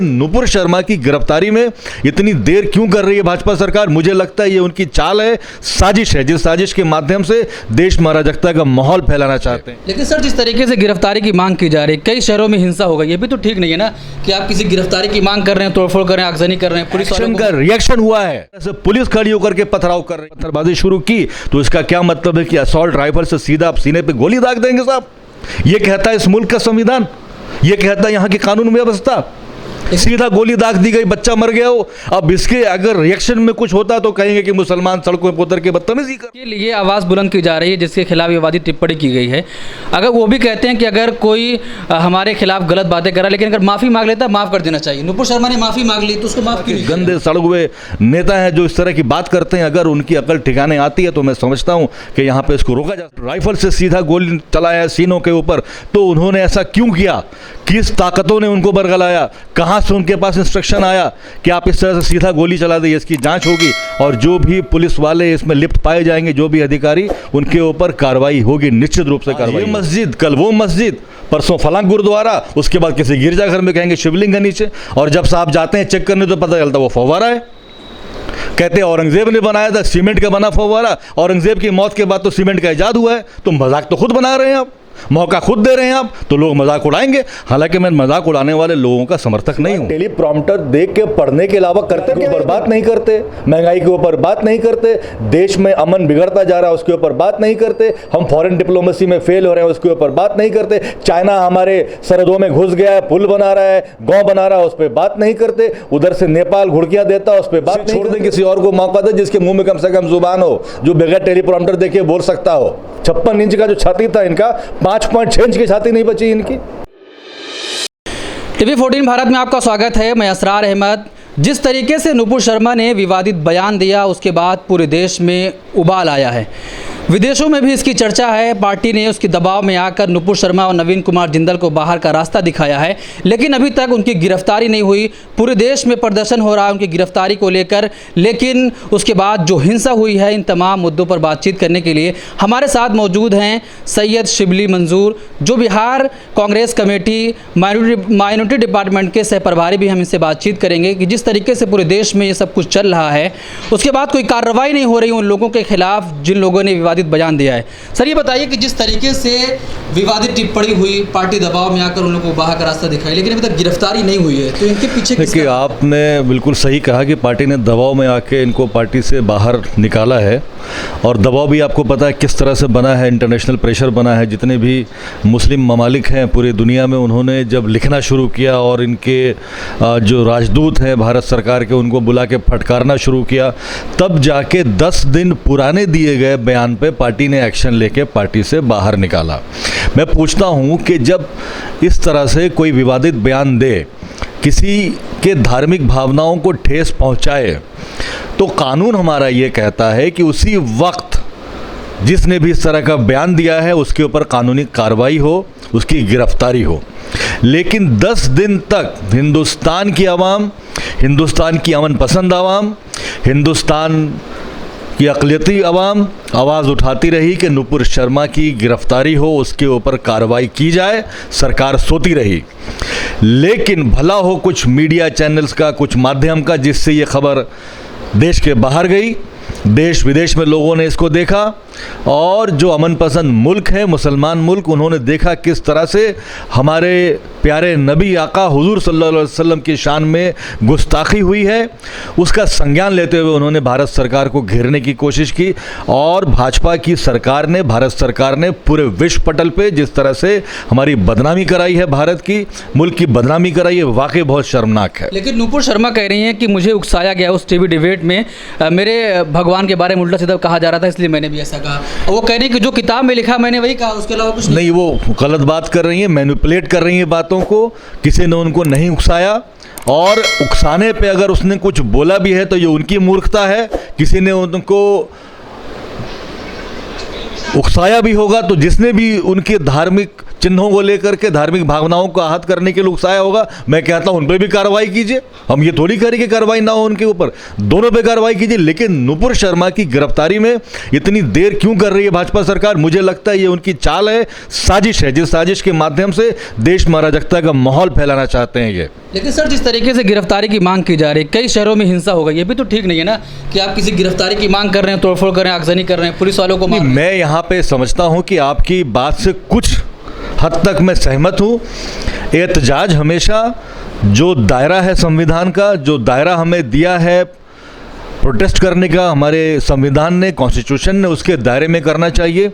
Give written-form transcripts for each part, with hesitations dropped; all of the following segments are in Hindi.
नुपुर शर्मा की गिरफ्तारी में इतनी देर क्यों कर रही है भाजपा सरकार? मुझे लगता है ये उनकी चाल है, साजिश है, जिस साजिश के माध्यम से देश में अराजकता का माहौल फैलाना चाहते हैं। लेकिन सर, जिस तरीके से गिरफ्तारी की मांग की जा रही है, कई शहरों में हिंसा हो गई, ये भी तो ठीक नहीं है ना कि आप किसी गिरफ्तारी की मांग कर रहे हैं, तोड़फोड़ कर रहे हैं, आगजनी कर रहे हैं, पुलिस एक्शन का रिएक्शन हुआ है। ऐसे पुलिस खड़ी होकर के पथराव कर रही है, पत्थरबाजी शुरू की, तो इसका क्या मतलब है कि असॉल्ट राइफल से सीधा आप सीने पे गोली दाग देंगे साहब? ये कहता है इस मुल्क का संविधान, ये कहता है यहाँ की कानून व्यवस्था। सीधा गोली दाग दी गई, बच्चा मर गया हो। अब इसके अगर रिएक्शन में कुछ होता तो कहेंगे कि मुसलमान सड़कों पर उतर के बदतमीजी कर। के लिए आवाज़ बुलंद की जा रही है, जिसके खिलाफ विवादित टिप्पणी की गई है। अगर वो भी कहते हैं कि अगर कोई हमारे खिलाफ गलत बातें करा, लेकिन अगर माफ़ी मांग लेता है, माफ़ कर देना चाहिए। नुपुर शर्मा ने माफ़ी मांग ली तो उसको माफ़ क्यों नहीं? गंदे सड़े हुए नेता हैं जो इस तरह की बात करते हैं, अगर उनकी अकल ठिकाने आती है तो मैं समझता हूं कि यहाँ पे इसको रोका जा सकता। राइफल से सीधा गोली चलाया सीनों के ऊपर, तो उन्होंने ऐसा क्यों किया? किस ताकतों ने उनको बरगलाया? कहाँ से उनके पास इंस्ट्रक्शन आया कि आप इस तरह से सीधा गोली चला दें? इसकी जांच होगी और जो भी पुलिस वाले इसमें लिप्त पाए जाएंगे, जो भी अधिकारी, उनके ऊपर कार्रवाई होगी, निश्चित रूप से कार्रवाई। ये मस्जिद, कल वो मस्जिद, परसों फलां गुरुद्वारा, उसके बाद किसी गिरजाघर में कहेंगे शिवलिंग है नीचे, और जब साहब जाते हैं चेक करने तो पता चलता वो फव्वारा है। कहते हैं औरंगजेब ने बनाया था, सीमेंट का बना फव्वारा। औरंगजेब की मौत के बाद तो सीमेंट का इजाद हुआ है। तो मजाक तो खुद बना रहे हैं आप, मौका खुद दे रहे हैं आप, तो लोग मजाक उड़ाएंगे। हालांकि मैं मजाक उड़ाने वाले लोगों का समर्थक नहीं हूं। टेलीप्रॉम्प्टर देख के पढ़ने के अलावा करते के ऊपर बात नहीं करते, महंगाई के ऊपर बात नहीं करते, देश में अमन बिगड़ता जा रहा है उसके ऊपर बात नहीं करते, हम फॉरेन डिप्लोमेसी में फेल हो रहे हैं उसके ऊपर बात नहीं करते, चाइना हमारे सरहदों में घुस गया है, पुल बना रहा है, गांव बना रहा है, उस पर बात नहीं करते, उधर से नेपाल घुड़कियां देता है, उस पर बात छोड़ दें, किसी और को मौका दे जिसके मुंह में कम से कम जुबान हो, जो बगैर टेलीप्रॉम्प्टर देखे बोल सकता हो। 56 इंच का जो छाती था इनका, 5.6 इंच की छाती नहीं बची इनकी। टीवी 14 भारत में आपका स्वागत है। मैं असरार अहमद। जिस तरीके से नुपुर शर्मा ने विवादित बयान दिया, उसके बाद पूरे देश में उबाल आया है, विदेशों में भी इसकी चर्चा है। पार्टी ने उसके दबाव में आकर नुपुर शर्मा और नवीन कुमार जिंदल को बाहर का रास्ता दिखाया है, लेकिन अभी तक उनकी गिरफ्तारी नहीं हुई। पूरे देश में प्रदर्शन हो रहा है उनकी गिरफ्तारी को लेकर, लेकिन उसके बाद जो हिंसा हुई है, इन तमाम मुद्दों पर बातचीत करने के लिए हमारे साथ मौजूद हैं सैयद शिबली मंजूर, जो Bihar Congress committee minority department के सह प्रभारी भी। हम इनसे बातचीत करेंगे कि जिस तरीके से पूरे देश में ये सब कुछ चल रहा है, उसके बाद कोई कार्रवाई नहीं हो रही उन लोगों के खिलाफ जिन लोगों ने विवादित बयान दिया है। सर, ये बताइए कि जिस तरीके से विवादित टिप्पणी हुई, पार्टी दबाव में आकर उन लोगों को बाहर का रास्ता दिखाई, लेकिन अभी तक गिरफ्तारी नहीं हुई है, तो इनके पीछे देखिए, आपने बिल्कुल सही कहा कि पार्टी ने दबाव में आके इनको पार्टी से बाहर निकाला है, और दबाव भी आपको पता है किस तरह से बना है, इंटरनेशनल प्रेशर बना है। जितने भी मुस्लिम ममालिक हैं पूरी दुनिया में, उन्होंने जब लिखना शुरू किया और इनके जो राजदूत हैं भारत सरकार के, उनको बुला के फटकारना शुरू किया, तब जाके 10 दिन पुराने दिए गए बयान पे पार्टी ने एक्शन लेके पार्टी से बाहर निकाला। मैं पूछता हूं कि जब इस तरह से कोई विवादित बयान दे, किसी के धार्मिक भावनाओं को ठेस पहुंचाए, तो कानून हमारा ये कहता है कि उसी वक्त जिसने भी इस तरह का बयान दिया है उसके ऊपर कानूनी कार्रवाई हो, उसकी गिरफ्तारी हो। लेकिन 10 दिन तक हिंदुस्तान की आवाम, हिंदुस्तान की अमन पसंद आवाम, हिंदुस्तान की अक़लियती अवाम आवाज़ उठाती रही कि नुपुर शर्मा की गिरफ्तारी हो, उसके ऊपर कार्रवाई की जाए, सरकार सोती रही। लेकिन भला हो कुछ मीडिया चैनल्स का, कुछ माध्यम का, जिससे ये खबर देश के बाहर गई, देश विदेश में लोगों ने इसको देखा, और जो अमन पसंद मुल्क है, मुसलमान मुल्क, उन्होंने देखा किस तरह से हमारे प्यारे नबी आका हुजूर सल्लल्लाहु अलैहि वसल्लम की शान में गुस्ताखी हुई है। उसका संज्ञान लेते हुए उन्होंने भारत सरकार को घेरने की कोशिश की, और भाजपा की सरकार ने, भारत सरकार ने पूरे विश्व पटल पे जिस तरह से हमारी बदनामी कराई है, भारत की, मुल्क की बदनामी कराई है, वाकई बहुत शर्मनाक है। लेकिन नुपुर शर्मा कह रही हैं कि मुझे उकसाया गया उस टीवी डिबेट में, मेरे भगवान के बारे में उल्टा सीधा कहा जा रहा था, इसलिए मैंने भी ऐसा कहा। वो कह रही है कि जो किताब में लिखा मैंने वही कहा, उसके अलावा कुछ नहीं। वो गलत बात कर रही है, मैनिपुलेट कर रही है बातों को। किसी ने उनको नहीं उकसाया, और उकसाने पे अगर उसने कुछ बोला भी है तो ये उनकी मूर्खता है। किसी ने उनको उकसाया भी होगा तो जिसने भी उनके धार्मिक चिन्हों को लेकर के धार्मिक भावनाओं को आहत करने के लिए उकसाया होगा, मैं कहता हूं उन पर भी कार्रवाई कीजिए। हम ये थोड़ी करें कि कार्रवाई ना हो उनके ऊपर, दोनों पे कार्रवाई कीजिए। लेकिन नुपुर शर्मा की गिरफ्तारी में इतनी देर क्यों कर रही है भाजपा सरकार? मुझे लगता है ये उनकी चाल है, साजिश है, जिस साजिश के माध्यम से देश में अराजकता का माहौल फैलाना चाहते हैं ये। लेकिन सर, जिस तरीके से गिरफ्तारी की मांग की जा रही है, कई शहरों में हिंसा हो गई, ये भी तो ठीक नहीं है ना कि आप किसी गिरफ्तारी की मांग कर रहे हैं, तोड़फोड़ कर रहे हैं, आगजनी कर रहे हैं, पुलिस वालों को मार रहे हैं। मैं यहाँ पे समझता हूँ कि आपकी बात से कुछ हद तक मैं सहमत हूँ। एहतजाज हमेशा जो दायरा है संविधान का, जो दायरा हमें दिया है प्रोटेस्ट करने का हमारे संविधान ने, कॉन्स्टिट्यूशन ने, उसके दायरे में करना चाहिए।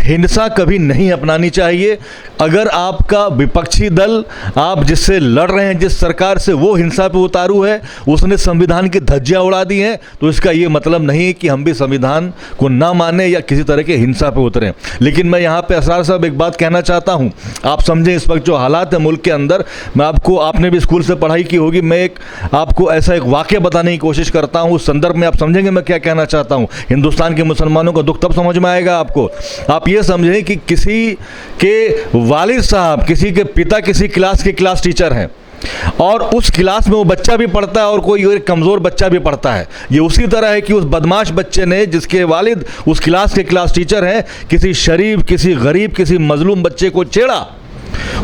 हिंसा कभी नहीं अपनानी चाहिए। अगर आपका विपक्षी दल, आप जिससे लड़ रहे हैं, जिस सरकार से, वो हिंसा पे उतारू है, उसने संविधान की धज्जियां उड़ा दी हैं, तो इसका ये मतलब नहीं कि हम भी संविधान को ना माने या किसी तरह के हिंसा पे उतरें। लेकिन मैं यहाँ पे असरार साहब एक बात कहना चाहता हूँ, आप समझें इस वक्त जो हालात है मुल्क के अंदर। मैं आपको, आपने भी स्कूल से पढ़ाई की होगी, मैं एक आपको ऐसा एक वाक़या बताने की कोशिश करता हूँ, उस संदर्भ में आप समझेंगे मैं क्या कहना चाहता हूँ। हिंदुस्तान के मुसलमानों का दुख तब समझ में आएगा आपको। आप ये समझें कि किसी के वालिद साहब, किसी के पिता किसी क्लास के क्लास टीचर हैं और उस क्लास में वो बच्चा भी पढ़ता है और कोई एक कमज़ोर बच्चा भी पढ़ता है। ये उसी तरह है कि उस बदमाश बच्चे ने, जिसके वालिद उस क्लास के क्लास टीचर हैं, किसी शरीफ, किसी गरीब, किसी मजलूम बच्चे को छेड़ा,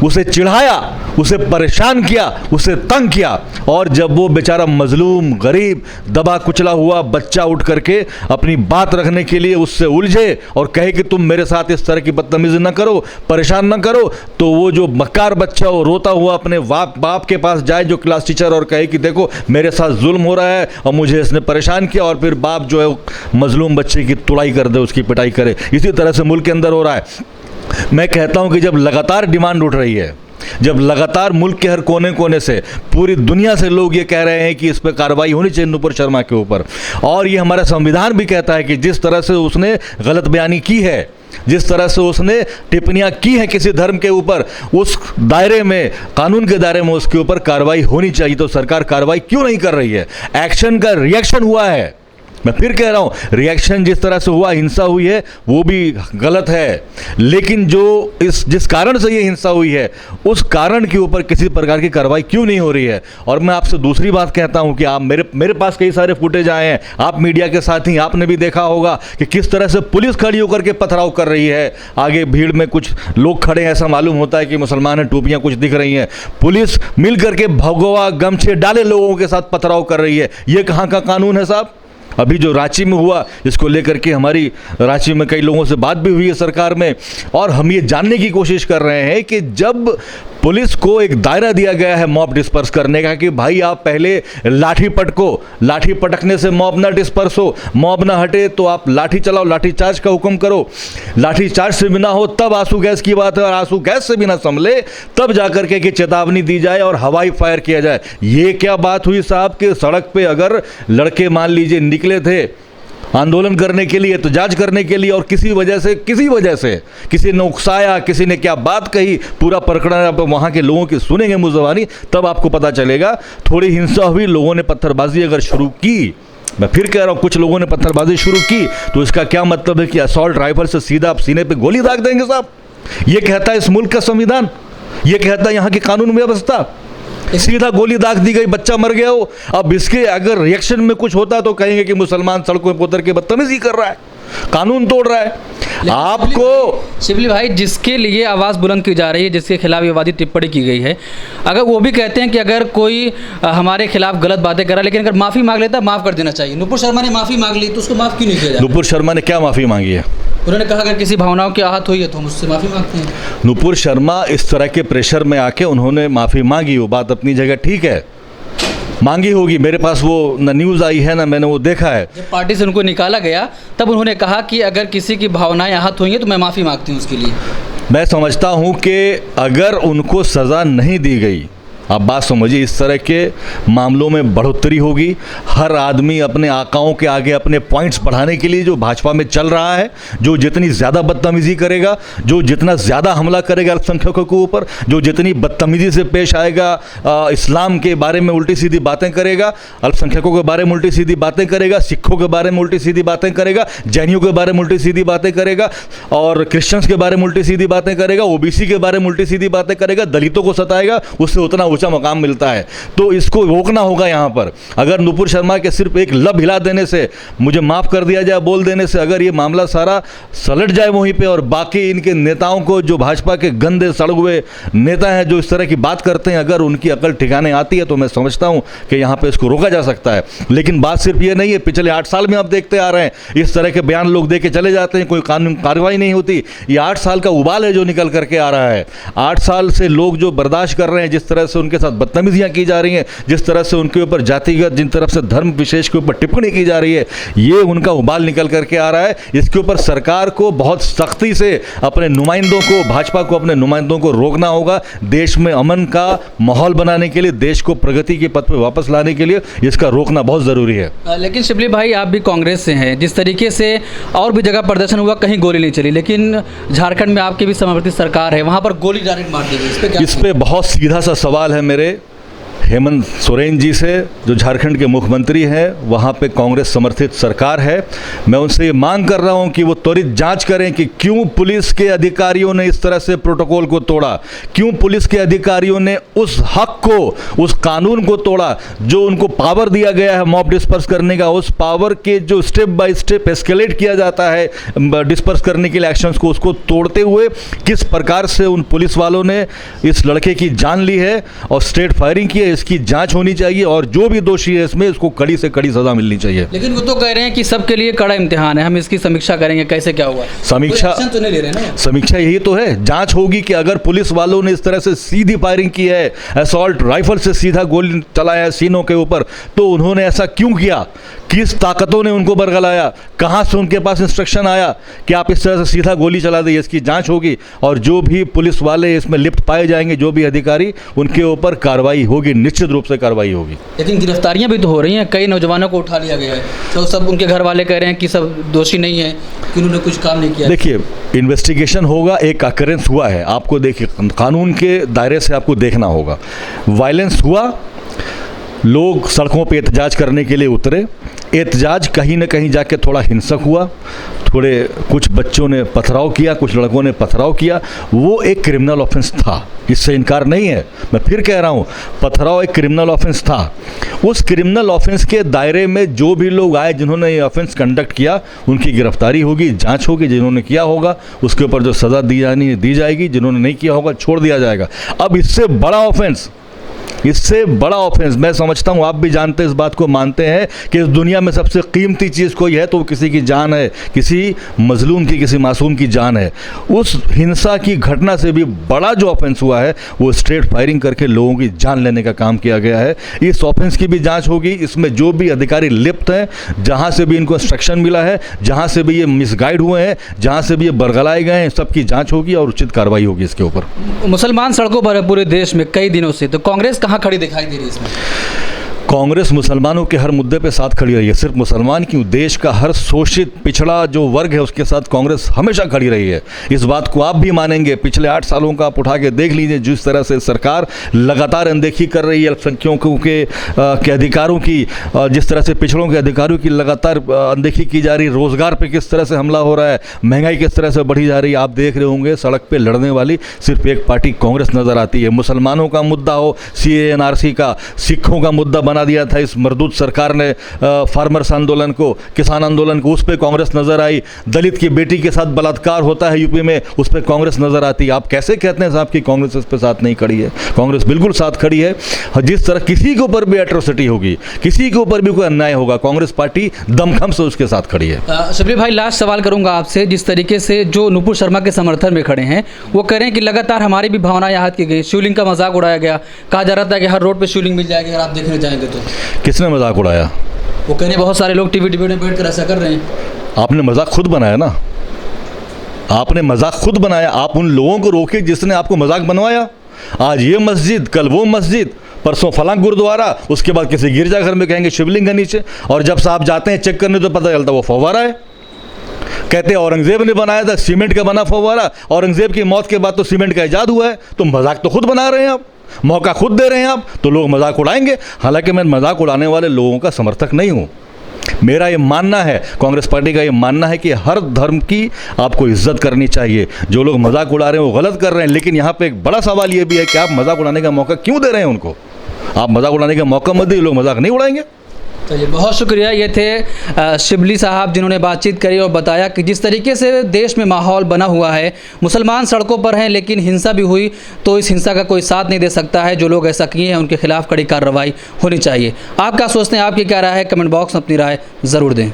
उसे चिढ़ाया, उसे परेशान किया, उसे तंग किया। और जब वो बेचारा मजलूम, गरीब, दबा कुचला हुआ बच्चा उठ करके अपनी बात रखने के लिए उससे उलझे और कहे कि तुम मेरे साथ इस तरह की बदतमीजी न करो, परेशान न करो, तो वो जो मक्कार बच्चा हो रोता हुआ अपने बाप के पास जाए जो क्लास टीचर, और कहे कि देखो मेरे साथ जुल्म हो रहा है और मुझे इसने परेशान किया, और फिर बाप जो है मजलूम बच्चे की तुड़ाई कर दे, उसकी पिटाई करे। इसी तरह से मुल्क के अंदर हो रहा है। मैं कहता हूं कि जब लगातार डिमांड उठ रही है, जब लगातार मुल्क के हर कोने कोने से, पूरी दुनिया से लोग ये कह रहे हैं कि इस पर कार्रवाई होनी चाहिए नुपुर शर्मा के ऊपर, और ये हमारा संविधान भी कहता है कि जिस तरह से उसने गलत बयानी की है, जिस तरह से उसने टिप्पणियां की हैं किसी धर्म के ऊपर, उस दायरे में, कानून के दायरे में उसके ऊपर कार्रवाई होनी चाहिए। तो सरकार कार्रवाई क्यों नहीं कर रही है? एक्शन का रिएक्शन हुआ है। मैं फिर कह रहा हूं, रिएक्शन जिस तरह से हुआ, हिंसा हुई है, वो भी गलत है। लेकिन जो जिस कारण से ये हिंसा हुई है, उस कारण के ऊपर किसी प्रकार की कार्रवाई क्यों नहीं हो रही है? और मैं आपसे दूसरी बात कहता हूं कि आप मेरे पास कई सारे फुटेज आए हैं, आप मीडिया के साथ ही आपने भी देखा होगा कि किस तरह से पुलिस खड़ी होकर के पथराव कर रही है। आगे भीड़ में कुछ लोग खड़े हैं, ऐसा मालूम होता है कि मुसलमान हैं, टोपियां कुछ दिख रही हैं, पुलिस मिल करके भगवा गमछे डाले लोगों के साथ पथराव कर रही है। ये कहाँ का कानून है साहब? अभी जो रांची में हुआ, इसको लेकर के हमारी रांची में कई लोगों से बात भी हुई है सरकार में, और हम ये जानने की कोशिश कर रहे हैं कि जब पुलिस को एक दायरा दिया गया है मॉब डिस्पर्स करने का कि भाई आप पहले लाठी पटको, लाठी पटकने से मॉब ना डिस्पर्स हो, मॉब ना हटे तो आप लाठी चलाओ, लाठी चार्ज का हुक्म करो, लाठी चार्ज से भी ना हो तब आंसू गैस की बात है, और आंसू गैस से भी ना संभले तब जाकर के कि चेतावनी दी जाए और हवाई फायर किया जाए। ये क्या बात हुई साहब कि सड़क पे अगर लड़के मान लीजिए निकले थे आंदोलन करने के लिए, एहतजाज करने के लिए, और किसी वजह से किसी ने उकसाया, किसी ने क्या बात कही, पूरा प्रकरण आप वहाँ के लोगों की सुनेंगे मुँह ज़बानी, तब आपको पता चलेगा। थोड़ी हिंसा हुई, लोगों ने पत्थरबाजी अगर शुरू की, मैं फिर कह रहा हूँ कुछ लोगों ने पत्थरबाजी शुरू की, तो इसका क्या मतलब है कि असॉल्ट राइफल से सीधा आप सीने पे गोली दाग देंगे साहब? ये कहता है इस मुल्क का संविधान, ये कहता है यहाँ की कानून व्यवस्था। सीधा गोली दाग दी गई, बच्चा मर गया हो। अब इसके अगर रिएक्शन में कुछ होता तो कहेंगे कि मुसलमान सड़कों पर उतर के बदतमीजी कर रहा है, कानून तोड़ रहा है। आपको शिबली भाई, जिसके लिए आवाज़ बुलंद की जा रही है, जिसके खिलाफ विवादित टिप्पणी की गई है, अगर वो भी कहते हैं कि अगर कोई हमारे खिलाफ गलत बातें करा, लेकिन अगर माफ़ी मांग लेता माफ़ कर देना चाहिए। नुपुर शर्मा ने माफ़ी मांग ली तो उसको माफ़ क्यों नहीं किया जाए? नुपुर शर्मा ने क्या माफ़ी मांगी है? उन्होंने कहा अगर किसी भावनाओं की आहत हुई है तो हम उससे माफ़ी मांगते हैं। नुपुर शर्मा इस तरह के प्रेशर में आके उन्होंने माफ़ी मांगी, वो बात अपनी जगह ठीक है, मांगी होगी। मेरे पास वो न न्यूज़ आई है ना मैंने वो देखा है। जब पार्टी से उनको निकाला गया तब उन्होंने कहा कि अगर किसी की भावनाएं आहत हुई हैं तो मैं माफ़ी मांगती हूँ उसके लिए। मैं समझता हूँ कि अगर उनको सज़ा नहीं दी गई, आप बात समझिए, इस तरह के मामलों में बढ़ोतरी होगी। हर आदमी अपने आकाओं के आगे अपने पॉइंट्स बढ़ाने के लिए जो भाजपा में चल रहा है, जो जितनी ज़्यादा बदतमीजी करेगा, जो जितना ज़्यादा हमला करेगा अल्पसंख्यकों के ऊपर, जो जितनी बदतमीजी से पेश आएगा, इस्लाम के बारे में उल्टी सीधी बातें करेगा, अल्पसंख्यकों के बारे में उल्टी सीधी बातें करेगा, सिखों के बारे में उल्टी सीधी बातें करेगा, जैनियों के बारे में उल्टी सीधी बातें करेगा, और क्रिश्चियंस के बारे में उल्टी सीधी बातें करेगा, ओबीसी के बारे में उल्टी सीधी बातें करेगा, दलितों को सताएगा, उससे उतना ऊंचा मकाम मिलता है। तो इसको रोकना होगा यहाँ पर। अगर नुपुर शर्मा के सिर्फ एक लब हिला देने से, मुझे माफ़ कर दिया जाए बोल देने से, अगर ये मामला सारा सलट जाए वहीं पे, और बाकी इनके नेताओं को, जो भाजपा के गंदे सड़े हुए नेता हैं जो इस तरह की बात करते हैं, अगर उनकी अकल ठिकाने आती है तो मैं समझता हूँ कि यहाँ पे इसको रोका जा सकता है। लेकिन बात सिर्फ ये नहीं है, पिछले 8 साल में आप देखते आ रहे हैं इस तरह के बयान लोग दे के चले जाते हैं, कोई कानून कार्रवाई नहीं होती। ये 8 साल का उबाल है जो निकल करके आ रहा है। 8 साल से लोग जो बर्दाश्त कर रहे हैं, जिस तरह से उनके साथ बदतमीजियाँ की जा रही हैं, जिस तरह से उनके ऊपर जातिगत, जिन तरफ से धर्म विशेष के ऊपर टिप्पणी की जा रही है, ये उनका उबाल निकल करके आ रहा है। इसके ऊपर सरकार को बहुत सख्ती से अपने नुमाइंदों को, भाजपा को अपने नुमाइंदों को रोकना होगा। देश में अमन का माहौल बनाने के लिए, देश को प्रगति के पथ पर वापस लाने के लिए इसका रोकना बहुत ज़रूरी है। लेकिन शिबली भाई, आप भी कांग्रेस से हैं, जिस तरीके से और भी जगह प्रदर्शन हुआ, कहीं गोली नहीं चली, लेकिन झारखंड में आपकी भी समर्थित सरकार है, वहाँ पर गोली डायरेक्ट मार दी गई। इस पे बहुत सीधा सा सवाल है मेरे हेमंत सोरेन जी से, जो झारखंड के मुख्यमंत्री हैं, वहाँ पे कांग्रेस समर्थित सरकार है। मैं उनसे ये मांग कर रहा हूँ कि वो त्वरित जांच करें कि क्यों पुलिस के अधिकारियों ने इस तरह से प्रोटोकॉल को तोड़ा, क्यों पुलिस के अधिकारियों ने उस हक को, उस कानून को तोड़ा जो उनको पावर दिया गया है मॉब डिस्पर्स करने का। उस पावर के जो स्टेप बाय स्टेप एस्केलेट किया जाता है डिस्पर्स करने के लिए एक्शंस को, उसको तोड़ते हुए किस प्रकार से उन पुलिस वालों ने इस लड़के की जान ली है और स्ट्रेट फायरिंग की है, इसकी जांच होनी चाहिए, और जो भी दोषी है इसमें इसको कड़ी से कड़ी सजा मिलनी चाहिए। लेकिन वो तो कह रहे हैं कि सबके लिए कड़ा इम्तिहान है, हम इसकी समीक्षा करेंगे, कैसे क्या हुआ। समीक्षा तो नहीं ले रहे ना, समीक्षा यही तो है, जांच होगी कि अगर पुलिस वालों ने इस तरह से सीधी फायरिंग की है, असॉल्ट राइफल से सीधा गोली चलाया सीनों के ऊपर, तो उन्होंने ऐसा क्यों किया, किस ताकतों ने उनको बरगलाया, कहां से उनके पास इंस्ट्रक्शन आया कि आप इस तरह से सीधा गोली चला दें। इसकी जांच होगी, और जो भी पुलिस वाले इसमें लिप्त पाए जाएंगे, जो भी अधिकारी, उनके ऊपर कार्रवाई होगी, निश्चित रूप से कार्रवाई होगी। लेकिन गिरफ्तारियां भी तो हो रही हैं, कई नौजवानों को उठा लिया गया है, तो सब उनके घर वाले कह रहे हैं कि सब दोषी नहीं है, कि उन्होंने कुछ काम नहीं किया। देखिए, इन्वेस्टिगेशन होगा, एक अकरेंस हुआ है, आपको देखिए कानून के दायरे से आपको देखना होगा। वायलेंस हुआ, लोग सड़कों पे एहतजाज करने के लिए उतरे, एहतजाज कहीं ना कहीं जाके थोड़ा हिंसक हुआ, थोड़े कुछ बच्चों ने पथराव किया, कुछ लड़कों ने पथराव किया, वो एक क्रिमिनल ऑफेंस था, इससे इनकार नहीं है। मैं फिर कह रहा हूँ, पथराव एक क्रिमिनल ऑफेंस था। उस क्रिमिनल ऑफेंस के दायरे में जो भी लोग आए, जिन्होंने ये ऑफेंस कंडक्ट किया, उनकी गिरफ्तारी होगी, जांच होगी, जिन्होंने किया होगा उसके ऊपर जो सज़ा दी जानी है दी जाएगी, जिन्होंने नहीं किया होगा छोड़ दिया जाएगा। अब इससे बड़ा ऑफेंस, इससे बड़ा ऑफेंस, मैं समझता हूँ आप भी जानते हैं, इस बात को मानते हैं कि इस दुनिया में सबसे कीमती चीज़ कोई है तो वो किसी की जान है, किसी मजलूम की, किसी मासूम की जान है। उस हिंसा की घटना से भी बड़ा जो ऑफेंस हुआ है वो स्ट्रेट फायरिंग करके लोगों की जान लेने का काम किया गया है। इस ऑफेंस की भी जांच होगी, इसमें जो भी अधिकारी लिप्त हैं, जहाँ से भी इनको इंस्ट्रक्शन मिला है, जहाँ से भी ये मिसगाइड हुए हैं, जहाँ से भी ये बरगलाए गए हैं, सबकी जाँच होगी और उचित कार्रवाई होगी इसके ऊपर। मुसलमान सड़कों पर है पूरे देश में कई दिनों से, तो कांग्रेस कहाँ खड़ी दिखाई दे रही है इसमें? कांग्रेस मुसलमानों के हर मुद्दे पे साथ खड़ी रही है। सिर्फ मुसलमान क्यों, देश का हर शोषित पिछड़ा जो वर्ग है उसके साथ कांग्रेस हमेशा खड़ी रही है। इस बात को आप भी मानेंगे। पिछले 8 सालों का आप उठा के देख लीजिए, जिस तरह से सरकार लगातार अनदेखी कर रही है अल्पसंख्यकों के अधिकारों की, जिस तरह से पिछड़ों के अधिकारों की लगातार अनदेखी की जा रही है, रोजगार पे किस तरह से हमला हो रहा है, महंगाई किस तरह से बढ़ी जा रही है। आप देख रहे होंगे सड़क पे लड़ने वाली सिर्फ एक पार्टी कांग्रेस नजर आती है। मुसलमानों का मुद्दा हो, CAA NRC का, सिखों का मुद्दा बना दिया था इस मरदूद सरकार ने, फार्मर्स आंदोलन को, किसान आंदोलन को, उस पर कांग्रेस नजर आई। दलित की बेटी के साथ बलात्कार होता है यूपी में, उस पर कांग्रेस नजर आती है। आप कैसे कहते हैं साहब कि कांग्रेस इस पर साथ नहीं खड़ी है? कांग्रेस बिल्कुल साथ खड़ी है। जिस तरह किसी के ऊपर भी एट्रोसिटी होगी, किसी के ऊपर भी कोई अन्याय होगा, कांग्रेस पार्टी दमखम से उसके साथ खड़ी है। शिबली भाई, लास्ट सवाल करूंगा आपसे। जिस तरीके से जो नुपुर शर्मा के समर्थन में खड़े हैं, वो कह रहे हैं कि लगातार हमारी भी भावनाएं आहत की गई, शिवलिंग का मजाक उड़ाया गया, कहा जा रहा था कि हर रोड पे शिवलिंग मिल जाएगी अगर आप देखने जाएंगे तो। किसने मजाक उड़ाया? वो कह रहे हैं बहुत सारे लोग टीवी में बैठ कर ऐसा कर रहे हैं। आपने मजाक खुद बनाया ना, आपने मजाक खुद बनाया। आप उन लोगों को रोके जिसने आपको मजाक बनवाया। आज ये मस्जिद, कल वो मस्जिद, परसों फलां गुरुद्वारा, उसके बाद किसी गिरजाघर में कहेंगे शिवलिंग है नीचे, और जब साहब जाते हैं चेक करने तो पता चलता वो फव्वारा है। कहते हैं औरंगजेब ने बनाया था, सीमेंट का बना फव्वारा, औरंगजेब की मौत के बाद तो सीमेंट का इजाद हुआ है। तो मजाक तो खुद बना रहे हैं आप, मौका खुद दे रहे हैं आप, तो लोग मजाक उड़ाएंगे। हालांकि मैं मजाक उड़ाने वाले लोगों का समर्थक नहीं हूं। मेरा ये मानना है, कांग्रेस पार्टी का ये मानना है कि हर धर्म की आपको इज्जत करनी चाहिए। जो लोग मजाक उड़ा रहे हैं वो गलत कर रहे हैं, लेकिन यहाँ पे एक बड़ा सवाल ये भी है कि आप मजाक उड़ाने का मौका क्यों दे रहे हैं उनको? आप मजाक उड़ाने का मौका मत दीजिए, लोग मजाक नहीं उड़ाएंगे। चलिए, बहुत शुक्रिया। ये थे शिबली साहब जिन्होंने बातचीत करी और बताया कि जिस तरीके से देश में माहौल बना हुआ है, मुसलमान सड़कों पर हैं लेकिन हिंसा भी हुई तो इस हिंसा का कोई साथ नहीं दे सकता है। जो लोग ऐसा किए हैं उनके खिलाफ कड़ी कार्रवाई होनी चाहिए। आप क्या सोचते हैं, आपकी क्या राय है? कमेंट बॉक्स में अपनी राय ज़रूर दें।